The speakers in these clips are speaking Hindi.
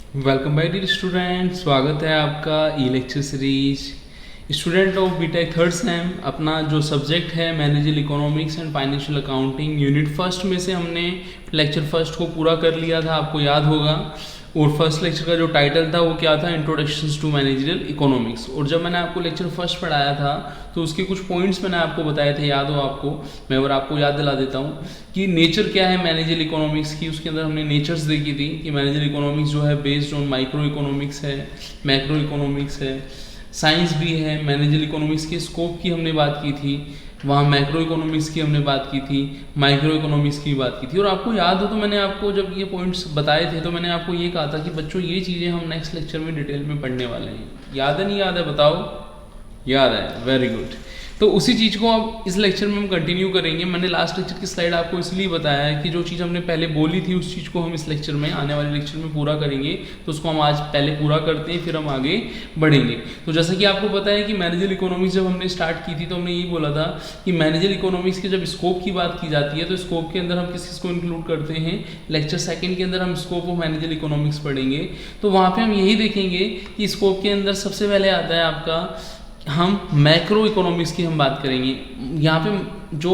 वेलकम बाय डियर स्टूडेंट, स्वागत है आपका e lecture series. Student of BTech third sem, अपना जो सब्जेक्ट है manager economics and financial accounting unit first में से हमने लेक्चर फर्स्ट को पूरा कर लिया था, आपको याद होगा। और फर्स्ट लेक्चर का जो टाइटल था वो क्या था, इंट्रोडक्शंस टू मैनेजरियल इकोनॉमिक्स। और जब मैंने आपको लेक्चर फर्स्ट पढ़ाया था तो उसके कुछ पॉइंट्स मैंने आपको बताए थे, याद हो आपको। मैं और आपको याद दिला देता हूँ कि नेचर क्या है मैनेजरियल इकोनॉमिक्स की। उसके अंदर हमने नेचर्स देखी थी कि मैनेजरियल इकोनॉमिक्स जो है बेस्ड ऑन माइक्रो इकोनॉमिक्स है, मैक्रो इकोनॉमिक्स है, साइंस भी है। मैनेजरियल इकोनॉमिक्स के स्कोप की हमने बात की थी, वहाँ मैक्रो इकोनॉमिक्स की हमने बात की थी, माइक्रो इकोनॉमिक्स की बात की थी। और आपको याद हो तो मैंने आपको जब ये पॉइंट्स बताए थे तो मैंने आपको ये कहा था कि बच्चों ये चीज़ें हम नेक्स्ट लेक्चर में डिटेल में पढ़ने वाले हैं। याद है नहीं याद है बताओ? याद है, वेरी गुड। तो उसी चीज़ को अब इस लेक्चर में हम कंटिन्यू करेंगे। मैंने लास्ट लेक्चर की स्लाइड आपको इसलिए बताया है कि जो चीज़ हमने पहले बोली थी उस चीज़ को हम इस लेक्चर में, आने वाले लेक्चर में पूरा करेंगे। तो उसको हम आज पहले पूरा करते हैं, फिर हम आगे बढ़ेंगे। तो जैसा कि आपको पता है कि मैनेजरियल इकोनॉमिक्स जब हमने स्टार्ट की थी तो हमने यही बोला था कि मैनेजरियल इकोनॉमिक्स के जब स्कोप की बात की जाती है तो स्कोप के अंदर हम किस किस को इंक्लूड करते हैं। लेक्चर सेकंड के अंदर हम स्कोप ऑफ मैनेजरियल इकोनॉमिक्स पढ़ेंगे। तो वहाँ पे हम यही देखेंगे कि स्कोप के अंदर सबसे पहले आता है आपका, हम मैक्रो इकोनॉमिक्स की हम बात करेंगे। यहाँ पे जो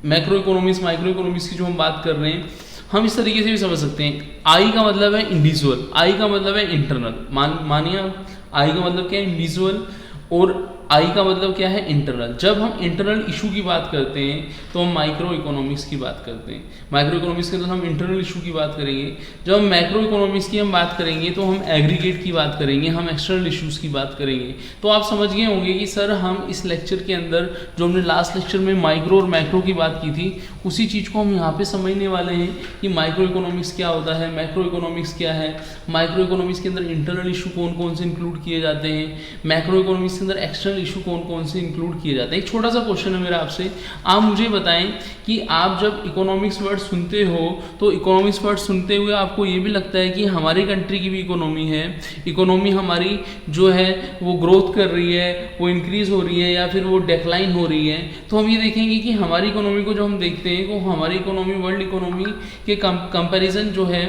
मैक्रो इकोनॉमिक्स माइक्रो इकोनॉमिक्स की जो हम बात कर रहे हैं, हम इस तरीके से भी समझ सकते हैं। आई का मतलब है इंडिविजुअल, आई का मतलब है इंटरनल। मानिए आई का मतलब क्या है, इंडिविजुअल, और आई का मतलब क्या है, इंटरनल। जब हम इंटरनल इशू की बात करते हैं तो हम माइक्रो इकोनॉमिक्स की बात करते हैं। माइक्रो इकोनॉमिक्स के अंदर हम इंटरनल इशू की बात करेंगे। जब हम मैक्रो इकोनॉमिक्स की हम बात करेंगे तो हम एग्रीगेट की बात करेंगे, हम एक्सटर्नल इश्यूज़ की बात करेंगे। तो आप समझ गए होंगे कि सर हम इस लेक्चर के अंदर जो हमने लास्ट लेक्चर में माइक्रो और मैक्रो की बात की थी उसी चीज़ को हम यहाँ पर समझने वाले हैं कि माइक्रो इकोनॉमिक्स क्या होता है, मैक्रो इकोनॉमिक्स क्या है, माइक्रो इकोनॉमिक्स के अंदर इंटरनल इशू कौन कौन से इंक्लूड किए जाते हैं, मैक्रो इकोनॉमिक्स के अंदर एक्सटर्नल इशू कौन कौन से इंक्लूड किए जाते हैं। एक छोटा सा क्वेश्चन है मेरा आपसे, आप मुझे बताएं कि आप जब इकोनॉमिक्स वर्ड सुनते हो तो इकोनॉमिक्स वर्ड सुनते हुए आपको ये भी लगता है कि हमारी कंट्री की भी इकोनॉमी है, इकोनॉमी हमारी जो है वो ग्रोथ कर रही है, वो इंक्रीज हो रही है या फिर वो डिक्लाइन हो रही है। तो हम ये देखेंगे कि हमारी इकोनॉमी को जो हम देखते हैं तो हमारी इकोनॉमी वर्ल्ड इकोनॉमी के कंपैरिजन जो है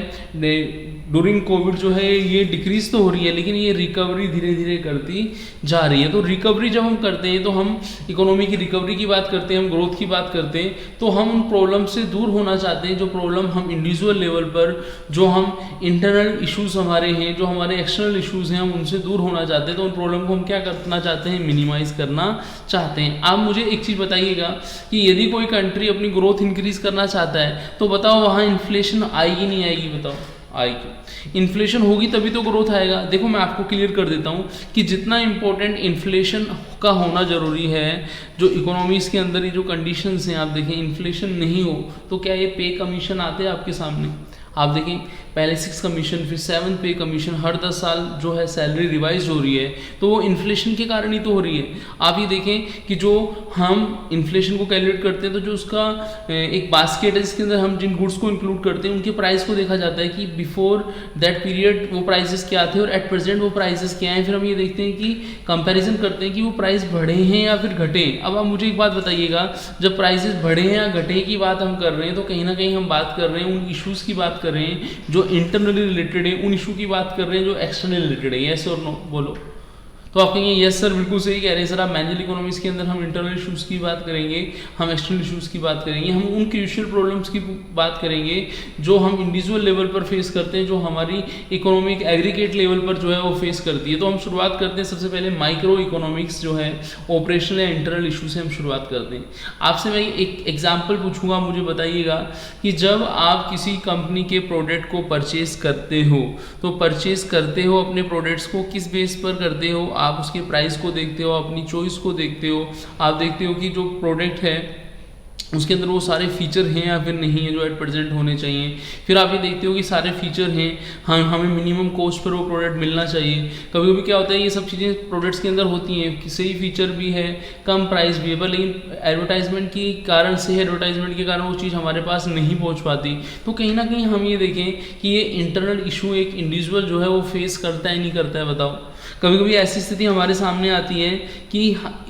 ड्यूरिंग कोविड जो है ये डिक्रीज तो हो रही है लेकिन ये रिकवरी धीरे धीरे करती जा रही है। तो रिकवरी जब हम करते हैं तो हम इकोनॉमी की रिकवरी की बात करते हैं, हम ग्रोथ की बात करते हैं, तो हम उन प्रॉब्लम से दूर होना चाहते हैं जो प्रॉब्लम हम इंडिविजुअल लेवल पर, जो हम इंटरनल इश्यूज हमारे हैं, जो हमारे एक्सटर्नल इश्यूज हैं, हम उनसे दूर होना चाहते हैं। तो उन प्रॉब्लम को हम क्या करना चाहते हैं, मिनिमाइज करना चाहते हैं। आप मुझे एक चीज़ बताइएगा कि यदि कोई कंट्री अपनी ग्रोथ इंक्रीज करना चाहता है तो बताओ वहाँ इन्फ्लेशन आएगी नहीं आएगी? बताओ आएगी। इन्फ्लेशन होगी तभी तो ग्रोथ आएगा। देखो मैं आपको क्लियर कर देता हूँ कि जितना इम्पोर्टेंट इन्फ्लेशन का होना ज़रूरी है, जो इकोनॉमीज़ के अंदर ये जो कंडीशंस हैं, आप देखें इन्फ्लेशन नहीं हो तो क्या ये पे कमीशन आते हैं आपके सामने? आप देखें पहले 6 कमीशन फिर 7 पे कमीशन, हर 10 साल जो है सैलरी रिवाइज हो रही है, तो वो इन्फ्लेशन के कारण ही तो हो रही है। आप ये देखें कि जो हम इन्फ्लेशन को कैलकुलेट करते हैं तो जो उसका एक बास्केट है जिसके अंदर हम जिन गुड्स को इंक्लूड करते हैं उनके प्राइस को देखा जाता है कि बिफोर दैट पीरियड वो प्राइसेस क्या थे और एट प्रेजेंट वो प्राइसेस क्या हैं। फिर हम ये देखते हैं कि कंपैरिजन करते हैं कि वो प्राइस बढ़े हैं या फिर घटे। अब आप मुझे एक बात बताइएगा, जब प्राइसेस बढ़े हैं या घटे की बात हम कर रहे हैं तो कहीं ना कहीं हम बात कर रहे हैं उन इशूज़ की बात कर रहे हैं जो इंटरनली रिलेटेड है, उन इशू की बात कर रहे हैं जो एक्सटर्नली रिलेटेड है। यस और नो बोलो? तो आप कहेंगे यस सर बिल्कुल सही कह रहे हैं सर आप। मैनेजरियल इकोनॉमिक्स के अंदर हम इंटरनल इश्यूज की बात करेंगे, हम एक्सटर्नल इश्यूज की बात करेंगे, हम उन क्रूशियल प्रॉब्लम्स की बात करेंगे जो हम इंडिविजुअल लेवल पर फेस करते हैं, जो हमारी इकोनॉमिक एग्रीगेट लेवल पर जो है वो फेस करती है। तो हम शुरुआत करते हैं सबसे पहले माइक्रो इकोनॉमिक्स जो है ऑपरेशनल या इंटरनल इशू से हम शुरुआत करते हैं। आपसे मैं एक एग्जाम्पल पूछूंगा, मुझे बताइएगा कि जब आप किसी कंपनी के प्रोडक्ट को परचेज करते हो तो परचेज करते हो अपने प्रोडक्ट्स को किस बेस पर करते हो? आप उसके प्राइस को देखते हो, अपनी चॉइस को देखते हो, आप देखते हो कि जो प्रोडक्ट है उसके अंदर वो सारे फीचर हैं या फिर नहीं है जो एट प्रेजेंट होने चाहिए। फिर आप ये देखते हो कि सारे फीचर हैं, हमें मिनिमम कॉस्ट पर वो प्रोडक्ट मिलना चाहिए। कभी कभी क्या होता है ये सब चीज़ें प्रोडक्ट्स के अंदर होती हैं कि सही फीचर भी है, कम प्राइस भी है, पर लेकिन एडवर्टाइजमेंट के कारण से, एडवर्टाइजमेंट के कारण वो चीज़ हमारे पास नहीं पहुँच पाती। तो कहीं ना कहीं हम ये देखें कि ये इंटरनल इशू एक इंडिविजुअल जो है वो फेस करता है नहीं करता है? बताओ। कभी कभी ऐसी स्थिति हमारे सामने आती है कि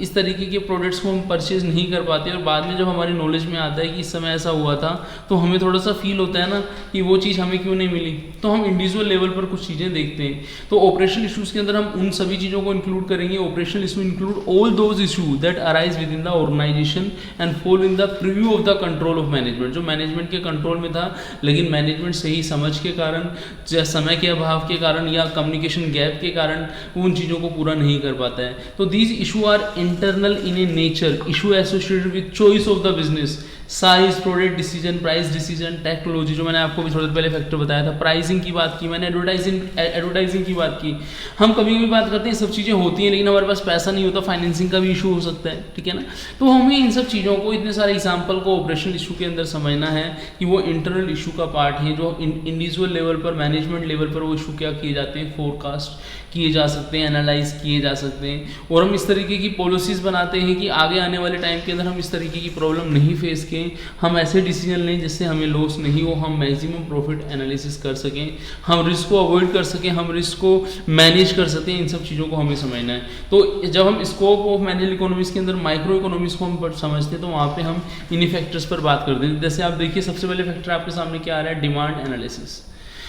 इस तरीके के प्रोडक्ट्स को हम परचेज नहीं कर पाते और बाद में जब हमारी नॉलेज में आता है कि इस समय ऐसा हुआ था तो हमें थोड़ा सा फील होता है ना कि वो चीज़ हमें क्यों नहीं मिली। तो हम इंडिविजुअल लेवल पर कुछ चीज़ें देखते हैं। तो ऑपरेशनल इशूज़ के अंदर हम उन सभी चीज़ों को इंक्लूड करेंगे। Operational issue include all those issue that arise with in the organisation and fall in the preview of the control of management. जो मैनेजमेंट के कंट्रोल में था लेकिन मैनेजमेंट सही समझ के कारण, समय के अभाव के कारण या कम्युनिकेशन गैप के कारण उन चीज़ों को पूरा नहीं कर पाता है। तो these issue are internal in a nature, issue associated with choice of the business, size, product decision, price decision, technology, जो मैंने आपको भी थोड़ी देर पहले फैक्टर बताया था, प्राइसिंग की बात की मैंने, एडवर्टाइजिंग की बात की। हम कभी भी बात करते हैं सब चीज़ें होती हैं लेकिन हमारे पास पैसा नहीं होता, फाइनेंसिंग का भी इशू हो सकता है, ठीक है ना। तो हमें इन सब चीज़ों को, इतने सारे एग्जाम्पल को ऑपरेशनल इशू के अंदर समझना है कि वो इंटरनल इशू का पार्ट है, जो इंडिविजुअल लेवल पर, मैनेजमेंट लेवल पर वो इशू क्या किए जाते हैं, फोरकास्ट किए जा सकते हैं, एनालाइज किए जा सकते हैं और हम इस तरीके की पॉलिसीज़ बनाते हैं कि आगे आने वाले टाइम के अंदर हम इस तरीके की प्रॉब्लम नहीं फेस करें, हम ऐसे डिसीजन लें जिससे हमें लॉस नहीं हो, हम मैक्सिमम प्रॉफिट एनालिसिस कर सकें, हम रिस्क को अवॉइड कर सकें, हम रिस्क को मैनेज कर सकें। इन सब चीज़ों को हमें समझना है। तो जब हम स्कोप ऑफ मैनेजल इकोनॉमिक्स के अंदर माइक्रो इकोनॉमिक्स को हम समझते हैं तो वहाँ पे हम इन्हीं फैक्टर्स पर बात करते हैं। जैसे आप देखिए सबसे पहले फैक्टर आपके सामने क्या आ रहा है, डिमांड एनालिसिस।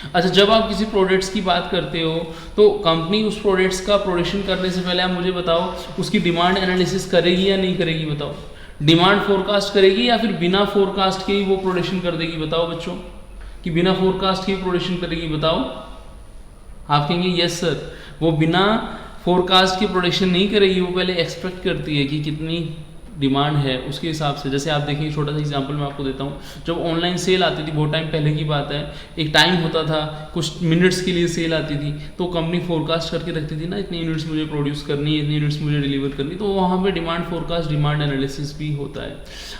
अच्छा, जब आप किसी प्रोडक्ट्स की बात करते हो तो कंपनी उस प्रोडक्ट्स का प्रोडक्शन करने से पहले आप मुझे बताओ उसकी डिमांड एनालिसिस करेगी या नहीं करेगी, बताओ। डिमांड फोरकास्ट करेगी या फिर बिना फोरकास्ट के ही वो प्रोडक्शन कर देगी, बताओ बच्चों, कि बिना फोरकास्ट के ही प्रोडक्शन करेगी, बताओ। आप कहेंगे यस सर, वो बिना फोरकास्ट के प्रोडक्शन नहीं करेगी, वो पहले एक्सपेक्ट करती है कि कितनी डिमांड है उसके हिसाब से। जैसे आप देखिए, छोटा सा एग्जांपल मैं आपको देता हूँ। जब ऑनलाइन सेल आती थी, बहुत टाइम पहले की बात है, एक टाइम होता था, कुछ मिनट्स के लिए सेल आती थी, तो कंपनी फोरकास्ट करके रखती थी ना, इतनी यूनिट्स मुझे प्रोड्यूस करनी है, इतनी यूनिट्स मुझे डिलीवर करनी, तो वहाँ पे डिमांड फोरकास्ट, डिमांड एनालिसिस भी होता है।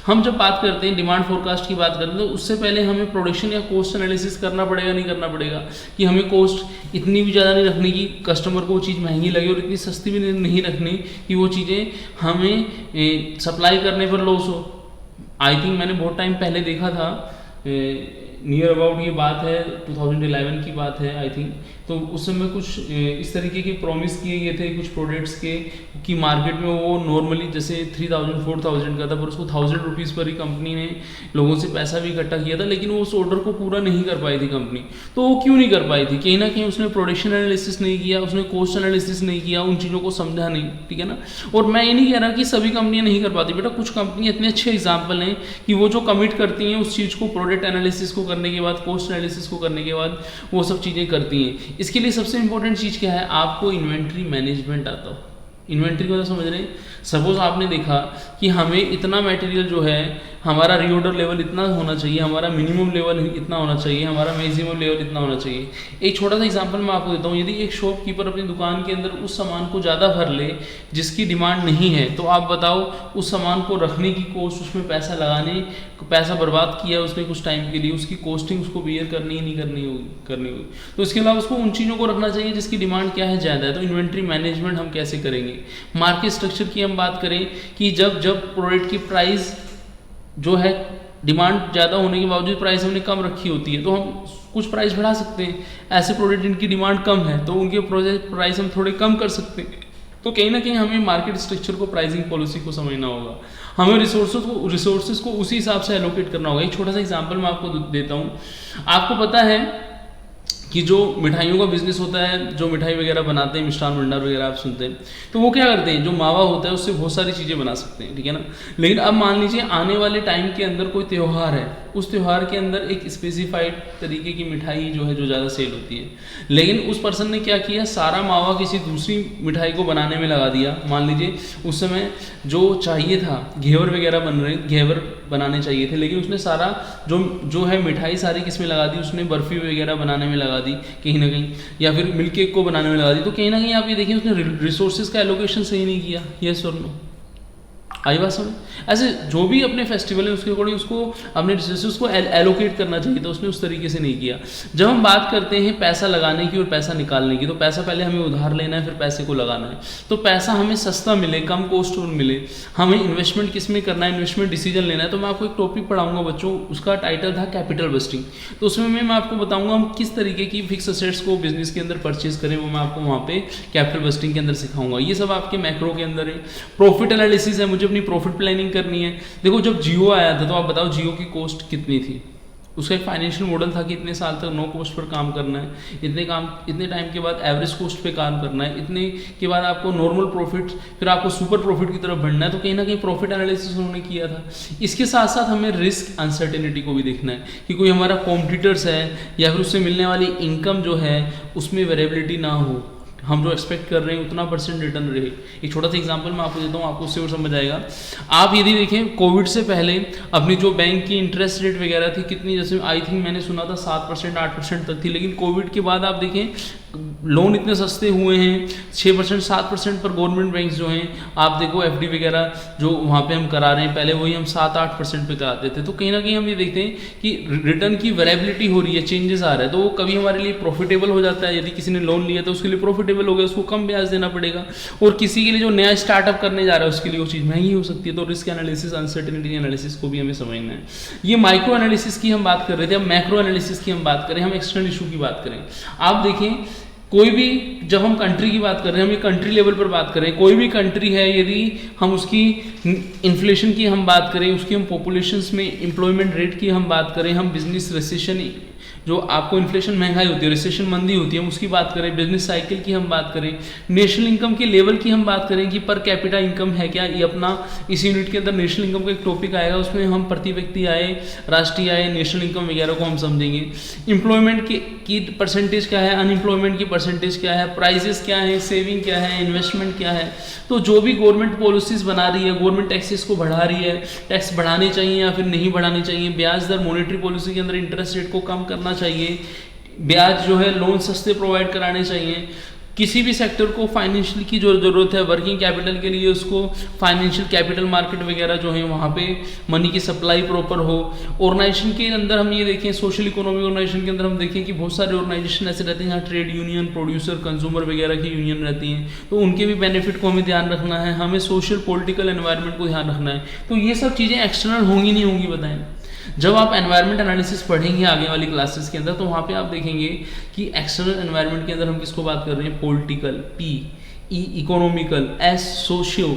हम जब बात करते हैं डिमांड फोरकास्ट की बात करते हैं तो उससे पहले हमें प्रोडक्शन या कॉस्ट एनालिसिस करना पड़ेगा, नहीं करना पड़ेगा, कि हमें कॉस्ट इतनी भी ज़्यादा नहीं रखनी कि कस्टमर को वो चीज़ महंगी लगे और इतनी सस्ती भी नहीं रखनी कि वो चीज़ें हमें सप्लाई करने पर लॉस हो। आई थिंक मैंने बहुत टाइम पहले देखा था, नियर अबाउट ये बात है 2011 की बात है आई थिंक, तो उस समय कुछ इस तरीके के प्रॉमिस किए गए थे कुछ प्रोडक्ट्स के कि मार्केट में वो नॉर्मली जैसे 3000 4000 का था, पर उसको 1000 रुपीज़ पर ही कंपनी ने लोगों से पैसा भी इकट्ठा किया था, लेकिन वो उस ऑर्डर को पूरा नहीं कर पाई थी कंपनी। तो वो क्यों नहीं कर पाई थी? कहीं ना कहीं उसने प्रोडक्शन एनालिसिस नहीं किया, उसने कॉस्ट एनालिसिस नहीं किया, उन चीज़ों को समझा नहीं, ठीक है ना। और मैं ये नहीं कह रहा कि सभी कंपनियाँ नहीं कर पाती, बेटा कुछ कंपनियाँ इतने अच्छे एग्जाम्पल हैं कि वो जो कमिट करती हैं उस चीज़ को, प्रोडक्ट एनालिसिस को करने के बाद, कॉस्ट एनालिसिस को करने के बाद वो सब चीज़ें करती हैं। इसके लिए सबसे इंपॉर्टेंट चीज़ क्या है, आपको इन्वेंट्री मैनेजमेंट आता हो। इन्वेंट्री को तो समझ रहे हैं। सपोज आपने देखा कि हमें इतना मटेरियल जो है, हमारा रीऑर्डर लेवल इतना होना चाहिए, हमारा मिनिमम लेवल इतना होना चाहिए, हमारा मैक्सिमम लेवल इतना होना चाहिए। एक छोटा सा एग्जांपल मैं आपको देता हूँ। यदि एक शॉपकीपर अपनी दुकान के अंदर उस सामान को ज़्यादा भर ले जिसकी डिमांड नहीं है, तो आप बताओ उस सामान को रखने की कॉस्ट, उसमें पैसा लगाने, पैसा बर्बाद किया उसने कुछ टाइम के लिए, उसकी कॉस्टिंग उसको बियर करनी नहीं करनी होगी। तो इसके अलावा उसको उन चीज़ों को रखना चाहिए जिसकी डिमांड क्या है, ज़्यादा है। तो इन्वेंट्री मैनेजमेंट हम कैसे करेंगे? मार्केट स्ट्रक्चर की हम बात करें कि जब प्रोडक्ट की प्राइस जो है, डिमांड ज़्यादा होने के बावजूद प्राइस हमने कम रखी होती है, तो हम कुछ प्राइस बढ़ा सकते हैं। ऐसे प्रोडक्ट जिनकी डिमांड कम है तो उनके प्राइस हम थोड़े कम कर सकते हैं। तो कहीं ना कहीं हमें मार्केट स्ट्रक्चर को, प्राइसिंग पॉलिसी को समझना होगा। हमें रिसोर्सेज को उसी हिसाब से एलोकेट करना होगा। एक छोटा सा एग्जांपल मैं आपको देता हूँ। आपको पता है कि जो मिठाइयों का बिजनेस होता है, जो मिठाई वगैरह बनाते हैं, मिष्ठान भंडार वगैरह आप सुनते हैं, तो वो क्या करते हैं, जो मावा होता है उससे बहुत सारी चीज़ें बना सकते हैं, ठीक है ना। लेकिन अब मान लीजिए आने वाले टाइम के अंदर कोई त्यौहार है, उस त्यौहार के अंदर एक स्पेसिफाइड तरीके की मिठाई जो है, जो ज़्यादा सेल होती है, लेकिन उस पर्सन ने क्या किया, सारा मावा किसी दूसरी मिठाई को बनाने में लगा दिया। मान लीजिए उस समय जो चाहिए था, घेवर बनाने चाहिए थे, लेकिन उसने सारा जो है मिठाई सारी किस में लगा दी, उसने बर्फ़ी वगैरह बनाने में लगा दी कहीं ना कहीं, या फिर मिल्क केक को बनाने में लगा दी। तो कहीं ना कहीं आप ये देखिए उसने रिसोर्सेज का एलोकेशन सही नहीं किया, यस और नो। आई बात समझ। ऐसे जो भी अपने फेस्टिवल है उसके अकॉर्डिंग उसको अपने रिसोर्सेज को एलोकेट करना चाहिए था, उसने उस तरीके से नहीं किया। जब हम बात करते हैं पैसा लगाने की और पैसा निकालने की, तो पैसा पहले हमें उधार लेना है, फिर पैसे को लगाना है। तो पैसा हमें सस्ता मिले, कम कॉस्ट पर मिले, हमें इन्वेस्टमेंट किस में करना है, इन्वेस्टमेंट डिसीजन लेना है। तो मैं आपको एक टॉपिक पढ़ाऊंगा बच्चों, उसका टाइटल था कैपिटल बस्टिंग। तो उसमें मैं आपको बताऊंगा हम किस तरीके की फिक्स असेट्स को बिजनेस के अंदर परचेज करें, वो मैं आपको वहाँ पे कैपिटल बस्टिंग के अंदर सिखाऊंगा। ये सब आपके मैक्रो के अंदर है। प्रॉफिट एनालिसिस है, मुझे अपनी प्रॉफिट प्लानिंग करनी है। देखो जब जियो आया था तो आप बताओ जियो की कॉस्ट कितनी थी, उसका एक फाइनेंशियल मॉडल था कि इतने साल तक नो कॉस्ट पर काम करना है, इतने टाइम के बाद एवरेज कॉस्ट पे काम करना है, इतने के बाद आपको नॉर्मल प्रॉफिट, फिर आपको सुपर प्रॉफिट की तरफ बढ़ना है। तो कहीं ना कहीं प्रॉफिट एनालिसिस उन्होंने किया था। इसके साथ साथ हमें रिस्क अनसर्टेनिटी को भी देखना है कि कोई हमारा कॉम्पिटिटर्स है या फिर उससे मिलने वाली इनकम जो है उसमें वेरिएबिलिटी ना हो, हम जो एक्सपेक्ट कर रहे हैं उतना % रिटर्न रहे। एक छोटा सा एग्जांपल मैं आपको देता हूँ, आपको उससे और समझ आएगा। आप यदि देखें कोविड से पहले अपनी जो बैंक की इंटरेस्ट रेट वगैरह थी कितनी, जैसे आई थिंक मैंने सुना था 7% 8% तक थी, लेकिन कोविड के बाद आप देखें लोन इतने सस्ते हुए हैं 6% 7% पर। गवर्नमेंट बैंक जो हैं आप देखो FD वगैरह जो वहाँ पे हम करा रहे हैं, पहले वही हम 7-8% पे कराते थे। तो कहीं ना कहीं हम ये देखते हैं कि रिटर्न की वेरिएबिलिटी हो रही है, चेंजेस आ रहा है। तो वो कभी हमारे लिए प्रॉफिटेबल हो जाता है, यदि किसी ने लोन लिया तो उसके लिए प्रॉफिटेबल हो गया, उसको कम ब्याज देना पड़ेगा। और किसी के लिए जो नया स्टार्टअप करने जा रहा है उसके लिए वो चीज़ महंगी हो सकती है। तो रिस्क एनालिसिस अनसर्टेनिटी एनालिसिस को भी हमें समझना है। ये माइक्रो एनालिसिस की हम बात कर रहे थे, अब मैक्रो एनालिसिस की हम बात करें, हम एक्सटर्नल इशू की बात करें। आप देखें कोई भी, जब हम कंट्री की बात कर रहे हैं, हम एक कंट्री लेवल पर बात करें, कोई भी कंट्री है, यदि हम उसकी इन्फ्लेशन की हम बात करें, उसकी हम पॉपुलेशंस में एम्प्लॉयमेंट रेट की हम बात करें, हम बिजनेस रिसेशन, जो आपको इन्फ्लेशन महंगाई होती है, रिसेशन मंदी होती है, हम उसकी बात करें, बिजनेस साइकिल की हम बात करें, नेशनल इनकम के लेवल की हम बात करें कि पर कैपिटा इनकम है क्या, ये अपना इस यूनिट के अंदर नेशनल इनकम का एक टॉपिक आएगा, उसमें हम प्रति व्यक्ति आय, राष्ट्रीय आय, नेशनल इनकम वगैरह को हम समझेंगे। एम्प्लॉयमेंट की परसेंटेज क्या है, अनएम्प्लॉयमेंट की परसेंटेज क्या है, प्राइजेस क्या है, सेविंग क्या है, इन्वेस्टमेंट क्या है। तो जो भी गवर्नमेंट पॉलिसीज बना रही है, गवर्नमेंट टैक्सेस को बढ़ा रही है, टैक्स बढ़ाने चाहिए या फिर नहीं बढ़ाने चाहिए, ब्याज दर मॉनेटरी पॉलिसी के अंदर इंटरेस्ट रेट को कम करना चाहिए, ब्याज जो है लोन सस्ते प्रोवाइड कराने चाहिए। किसी भी सेक्टर को फाइनेंशियल की जो ज़रूरत है वर्किंग कैपिटल के लिए, उसको फाइनेंशियल कैपिटल मार्केट वगैरह जो है वहाँ पे मनी की सप्लाई प्रॉपर हो। ऑर्गेनाइजेशन के अंदर हम ये देखें, सोशल इकोनॉमिक ऑर्गेनाइजेशन के अंदर हम देखें कि बहुत सारे ऑर्गेनाइजेशन ऐसे रहते हैं जहाँ ट्रेड यूनियन, प्रोड्यूसर, कंज्यूमर वगैरह की यूनियन रहती हैं, तो उनके भी बेनिफिट को हमें ध्यान रखना है, हमें सोशल पॉलिटिकल एनवायरनमेंट को ध्यान रखना है। तो ये सब चीज़ें एक्सटर्नल होंगी नहीं होंगी बताएं। जब आप एनवायरनमेंट एनालिसिस पढ़ेंगे आगे वाली क्लासेस के अंदर, तो वहाँ पे आप देखेंगे कि एक्सटर्नल एनवायरनमेंट के अंदर हम किसको बात कर रहे हैं, political, P, E economical, S socio,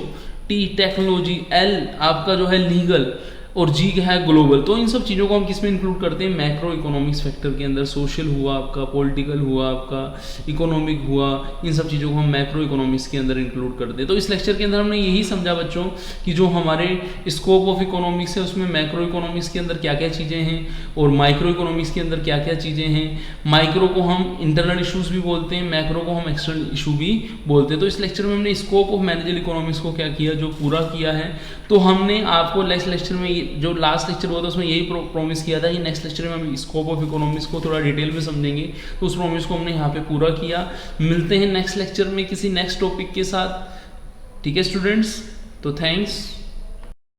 T technology, L आपका जो है लीगल और G क्या है ग्लोबल। तो इन सब चीज़ों को हम किस में इंक्लूड करते हैं, मैक्रो इकोनॉमिक्स फैक्टर के अंदर। सोशल हुआ आपका, पॉलिटिकल हुआ आपका, इकोनॉमिक हुआ, इन सब चीज़ों को हम मैक्रो इकोनॉमिक्स के अंदर इंक्लूड करते हैं। तो इस लेक्चर के अंदर हमने यही समझा बच्चों कि जो हमारे स्कोप ऑफ इकोनॉमिक्स है उसमें मैक्रो इकोनॉमिक्स के अंदर क्या क्या चीज़ें हैं और माइक्रो इकोनॉमिक्स के अंदर क्या क्या चीज़ें हैं। माइक्रो को हम इंटरनल इशूज़ भी बोलते हैं, मैक्रो को हम एक्सटर्नल इशू भी बोलते हैं। तो इस लेक्चर में हमने स्कोप ऑफ मैनेजर इकोनॉमिक्स को क्या किया, जो पूरा किया है। तो हमने आपको नेक्स्ट लेक्चर में, जो लास्ट लेक्चर हुआ था उसमें यही प्रॉमिस किया था कि नेक्स्ट लेक्चर में हम स्कोप ऑफ इकोनॉमिक्स को थोड़ा डिटेल में समझेंगे। तो उस प्रॉमिस को हमने यहाँ पे पूरा किया। मिलते हैं नेक्स्ट लेक्चर में किसी नेक्स्ट टॉपिक के साथ, ठीक है स्टूडेंट्स। तो थैंक्स।